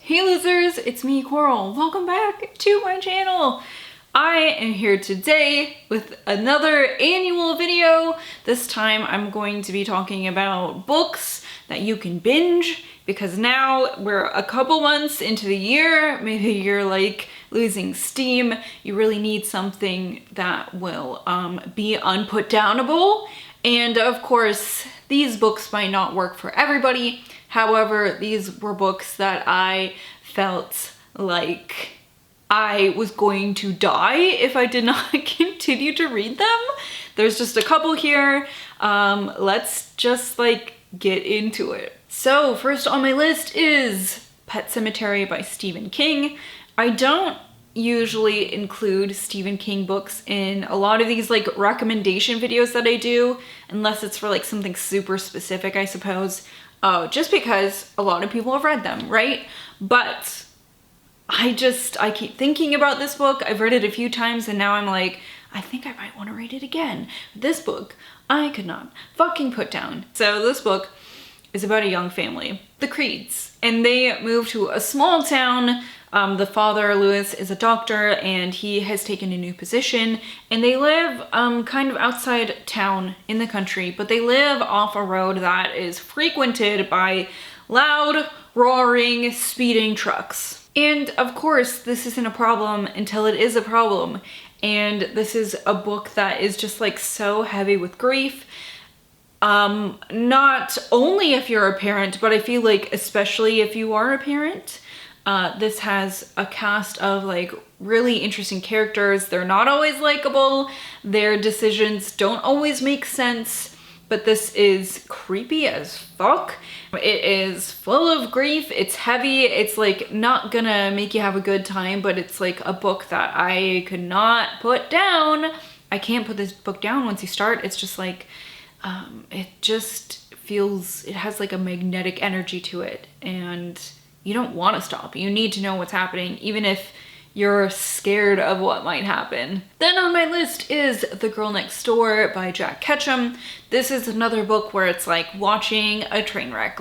Hey losers, it's me, Coral. Welcome back to my channel. I am here today with another annual video. This time I'm going to be talking about books that you can binge because now we're a couple months into the year. Maybe you're like losing steam. You really need something that will be unputdownable. And of course, these books might not work for everybody. However, these were books that I felt like I was going to die if I did not continue to read them. There's just a couple here. Let's just get into it. So first on my list is Pet Sematary by Stephen King. I don't usually include Stephen King books in a lot of these recommendation videos that I do, unless it's for something super specific, I suppose. Just because a lot of people have read them, right? But I keep thinking about this book. I've read it a few times and now I'm like, I think I might want to read it again. This book, I could not fucking put down. So this book is about a young family, the Creeds, and they move to a small town. The father, Lewis, is a doctor and he has taken a new position, and they live kind of outside town in the country, but they live off a road that is frequented by loud, roaring, speeding trucks. And of course, this isn't a problem until it is a problem. And this is a book that is just so heavy with grief. Not only if you're a parent, but I feel like especially if you are a parent. This has a cast of really interesting characters. They're not always likable. Their decisions don't always make sense, but this is creepy as fuck. It is full of grief. It's heavy. It's not gonna make you have a good time, but it's a book that I could not put down. I can't put this book down once you start. It's just it just feels, it has a magnetic energy to it, and you don't want to stop. You need to know what's happening, even if you're scared of what might happen. Then on my list is The Girl Next Door by Jack Ketchum. This is another book where it's watching a train wreck.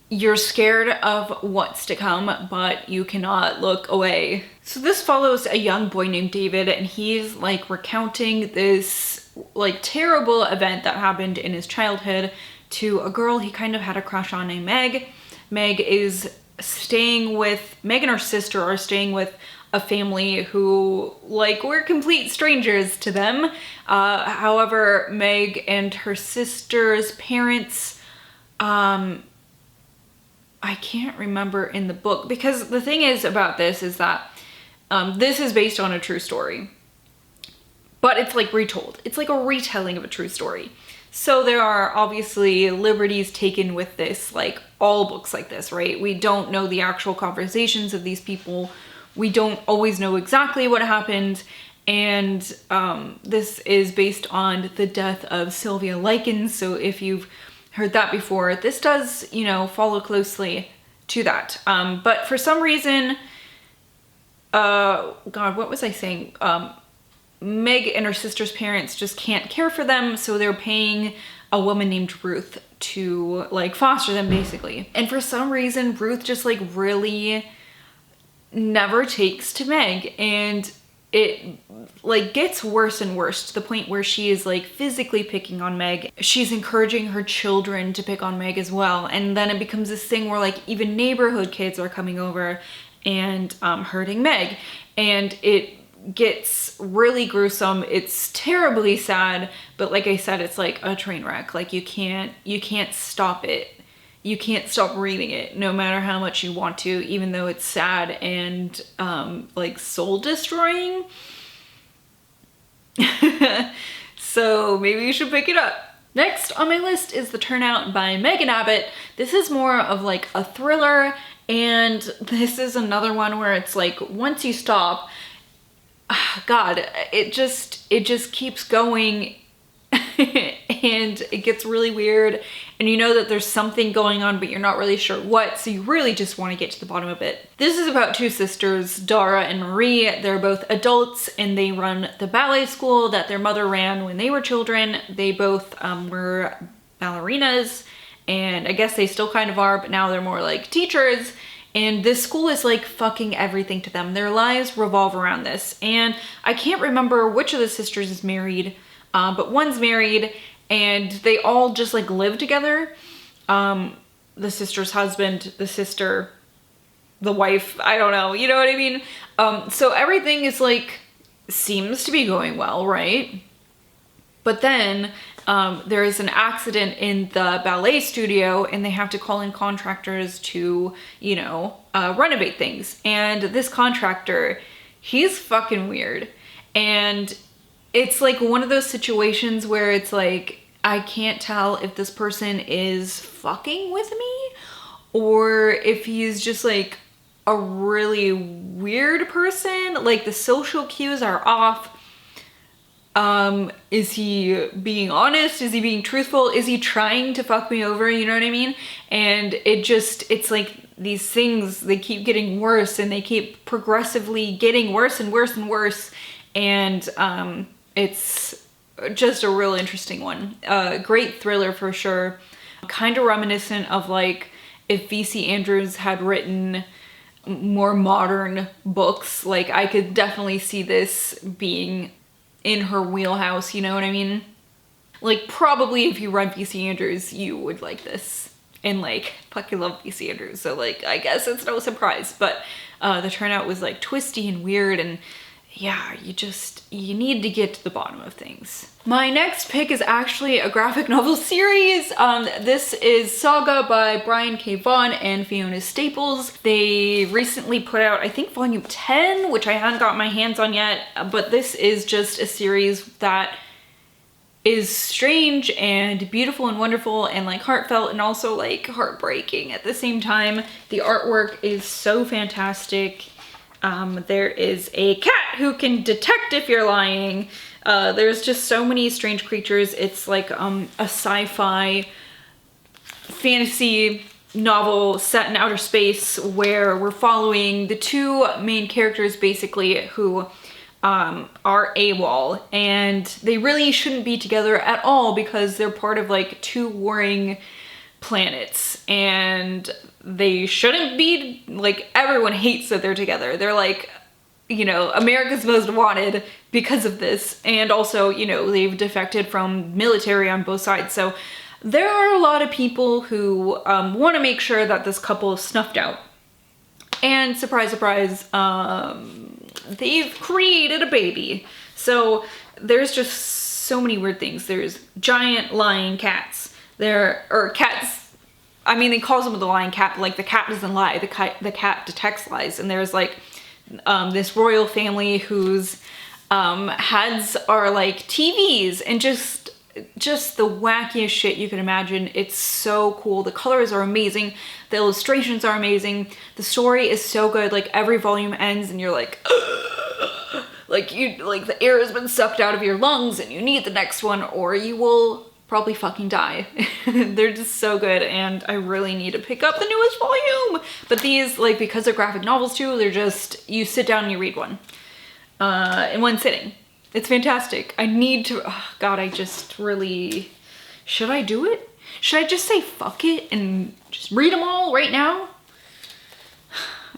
You're scared of what's to come, but you cannot look away. So this follows a young boy named David, and he's recounting this terrible event that happened in his childhood to a girl he kind of had a crush on named Meg. Meg and her sister are staying with a family who we're complete strangers to them. However, Meg and her sister's parents, I can't remember in the book, because the thing is about this is that this is based on a true story, but it's retold. It's a retelling of a true story. So there are obviously liberties taken with this, all books like this, right? We don't know the actual conversations of these people. We don't always know exactly what happened. And this is based on the death of Sylvia Likens. So if you've heard that before, this does, follow closely to that. But for some reason, God, what was I saying? Meg and her sister's parents just can't care for them, so they're paying a woman named Ruth to foster them, basically. And for some reason, Ruth just really never takes to Meg, and it gets worse and worse to the point where she is physically picking on Meg. She's encouraging her children to pick on Meg as well, and then it becomes this thing where even neighborhood kids are coming over and hurting Meg, and it gets really gruesome. It's terribly sad, but like I said, it's a train wreck. You can't stop it. You can't stop reading it no matter how much you want to, even though it's sad and soul destroying. So maybe you should pick it up. Next on my list is The Turnout by Megan Abbott. This is more of a thriller, and this is another one where it's once you stop, God, it just keeps going and it gets really weird, and you know that there's something going on, but you're not really sure what, so you really just want to get to the bottom of it. This is about two sisters, Dara and Marie. They're both adults and they run the ballet school that their mother ran when they were children. They both were ballerinas, and I guess they still kind of are, but now they're more teachers. And this school is like fucking everything to them. Their lives revolve around this. And I can't remember which of the sisters is married, but one's married and they all just like live together. The sister's husband, the sister, the wife, I don't know, you know what I mean? So everything is like, seems to be going well, right? But then there is an accident in the ballet studio and they have to call in contractors to, you know, renovate things. And this contractor, he's fucking weird. And it's like one of those situations where it's like, I can't tell if this person is fucking with me or if he's just like a really weird person. Like the social cues are off. Is he being honest? Is he being truthful? Is he trying to fuck me over? You know what I mean? And it's like these things, they keep getting worse and they keep progressively getting worse and worse and worse. And, it's just a real interesting one. Great thriller for sure. Kind of reminiscent of like if V.C. Andrews had written more modern books. Like I could definitely see this being in her wheelhouse, you know what I mean? Like probably if you read V.C. Andrews, you would like this. And like, fucking love V.C. Andrews, so like, I guess it's no surprise. But the turnout was like twisty and weird and yeah, you need to get to the bottom of things. My next pick is actually a graphic novel series. This is Saga by Brian K. Vaughn and Fiona Staples. They recently put out, I think, volume 10, which I haven't got my hands on yet, but this is just a series that is strange and beautiful and wonderful and like heartfelt and also like heartbreaking at the same time. The artwork is so fantastic. There is a cat who can detect if you're lying. There's just so many strange creatures. It's like a sci-fi fantasy novel set in outer space where we're following the two main characters basically who are AWOL, and they really shouldn't be together at all because they're part of like two warring planets and they shouldn't be, like, everyone hates that they're together. They're like, you know, America's Most Wanted because of this, and also, you know, they've defected from military on both sides. So there are a lot of people who want to make sure that this couple is snuffed out. And surprise, surprise, they've created a baby. So there's just so many weird things. There's giant lying cats. There are cats. I mean, they call them the lying cat, but like the cat doesn't lie. The cat detects lies. And there's like this royal family whose heads are like TVs and just the wackiest shit you can imagine. It's so cool. The colors are amazing. The illustrations are amazing. The story is so good. Like every volume ends and you're like, like the air has been sucked out of your lungs and you need the next one or you will probably fucking die. They're just so good and I really need to pick up the newest volume. But these, like, because they're graphic novels too, they're just, you sit down and you read one in one sitting. It's fantastic. I need to, oh God, I just really, should I do it? Should I just say fuck it and just read them all right now?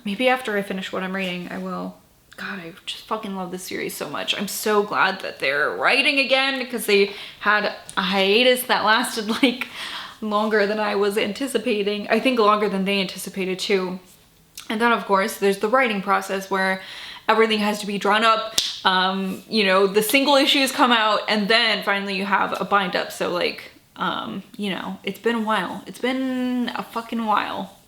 Maybe after I finish what I'm reading, I will. God, I just fucking love this series so much. I'm so glad that they're writing again because they had a hiatus that lasted like longer than I was anticipating. I think longer than they anticipated too. And then of course there's the writing process where everything has to be drawn up. You know, the single issues come out and then finally you have a bind up. So like, you know, it's been a while. It's been a fucking while.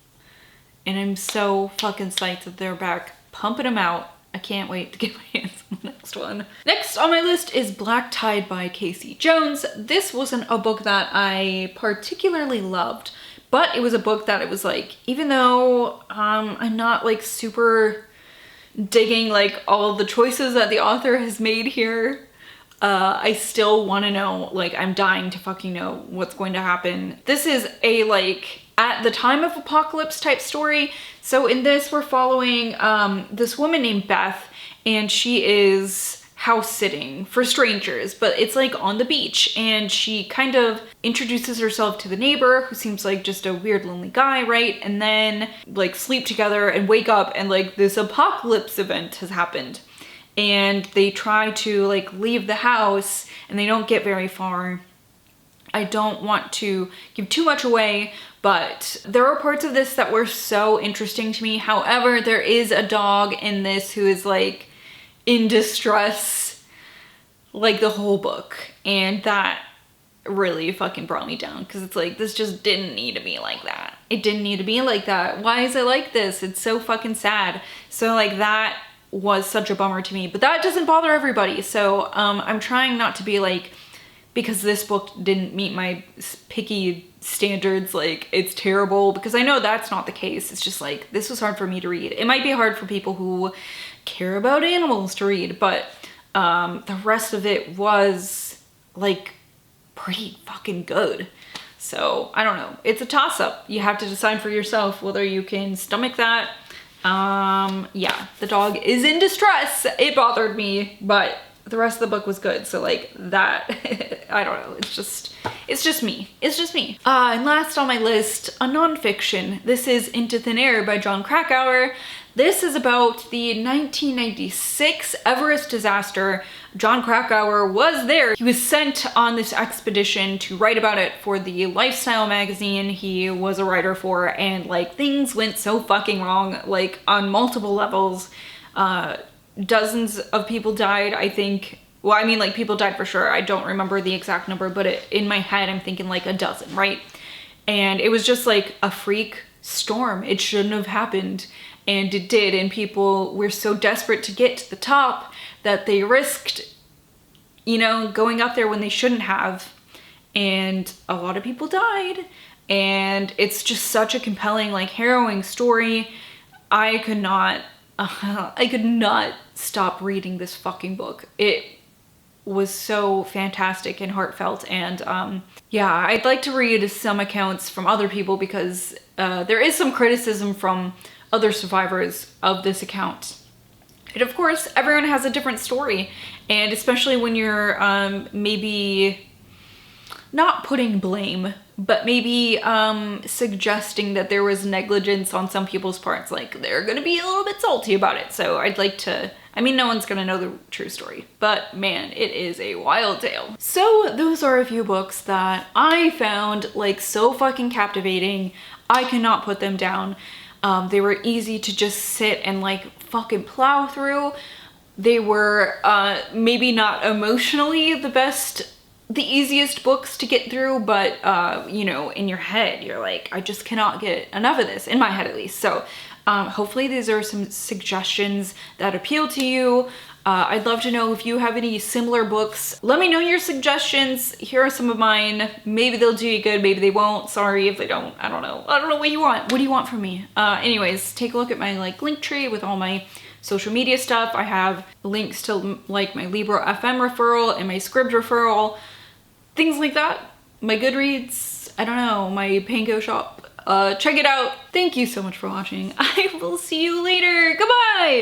And I'm so fucking psyched that they're back pumping them out. I can't wait to get my hands on the next one. Next on my list is Black Tide by Casey Jones. This wasn't a book that I particularly loved, but it was a book that it was like, even though I'm not like super digging like all the choices that the author has made here, I still want to know, like I'm dying to fucking know what's going to happen. This is a like at the time of apocalypse type story. So in this we're following this woman named Beth and she is house sitting for strangers, but it's like on the beach, and she kind of introduces herself to the neighbor, who seems like just a weird lonely guy, right? And then like sleep together and wake up and like this apocalypse event has happened, and they try to like leave the house and they don't get very far. I don't want to give too much away, but there are parts of this that were so interesting to me. However, there is a dog in this who is like in distress like the whole book, and that really fucking brought me down, because it's like, this just didn't need to be like that. It didn't need to be like that. Why is it like this? It's so fucking sad. So like that was such a bummer to me, but that doesn't bother everybody. So I'm trying not to be like, because this book didn't meet my picky standards, like it's terrible, because I know that's not the case. It's just like, this was hard for me to read. It might be hard for people who care about animals to read, but the rest of it was like pretty fucking good. So I don't know, it's a toss-up. You have to decide for yourself whether you can stomach that. Yeah, the dog is in distress. It bothered me, but the rest of the book was good. So like that, I don't know, it's just me. It's just me. And last on my list, a nonfiction. This is Into Thin Air by Jon Krakauer. This is about the 1996 Everest disaster. Jon Krakauer was there. He was sent on this expedition to write about it for the lifestyle magazine he was a writer for, and like things went so fucking wrong, like on multiple levels. Dozens of people died, I think. Well, I mean, like, people died for sure. I don't remember the exact number, but in my head, I'm thinking like a dozen, right? And it was just like a freak storm. It shouldn't have happened, and it did. And people were so desperate to get to the top that they risked, you know, going up there when they shouldn't have. And a lot of people died. And it's just such a compelling, like, harrowing story. I could not stop reading this fucking book. It was so fantastic and heartfelt, and yeah, I'd like to read some accounts from other people, because there is some criticism from other survivors of this account. And of course, everyone has a different story, and especially when you're maybe not putting blame, but maybe suggesting that there was negligence on some people's parts, like they're gonna be a little bit salty about it. So I'd like to, I mean, no one's gonna know the true story, but man, it is a wild tale. So those are a few books that I found like so fucking captivating. I cannot put them down. They were easy to just sit and like fucking plow through. They were maybe not emotionally the easiest books to get through, but you know, in your head, you're like, I just cannot get enough of this, in my head at least. So hopefully these are some suggestions that appeal to you. I'd love to know if you have any similar books. Let me know your suggestions. Here are some of mine. Maybe they'll do you good, maybe they won't. Sorry if they don't. I don't know. I don't know what you want. What do you want from me? Anyways, take a look at my like link tree with all my social media stuff. I have links to like my Libro FM referral and my Scribd referral. Things like that. My Goodreads, I don't know, my Panko shop. Check it out. Thank you so much for watching. I will see you later. Goodbye!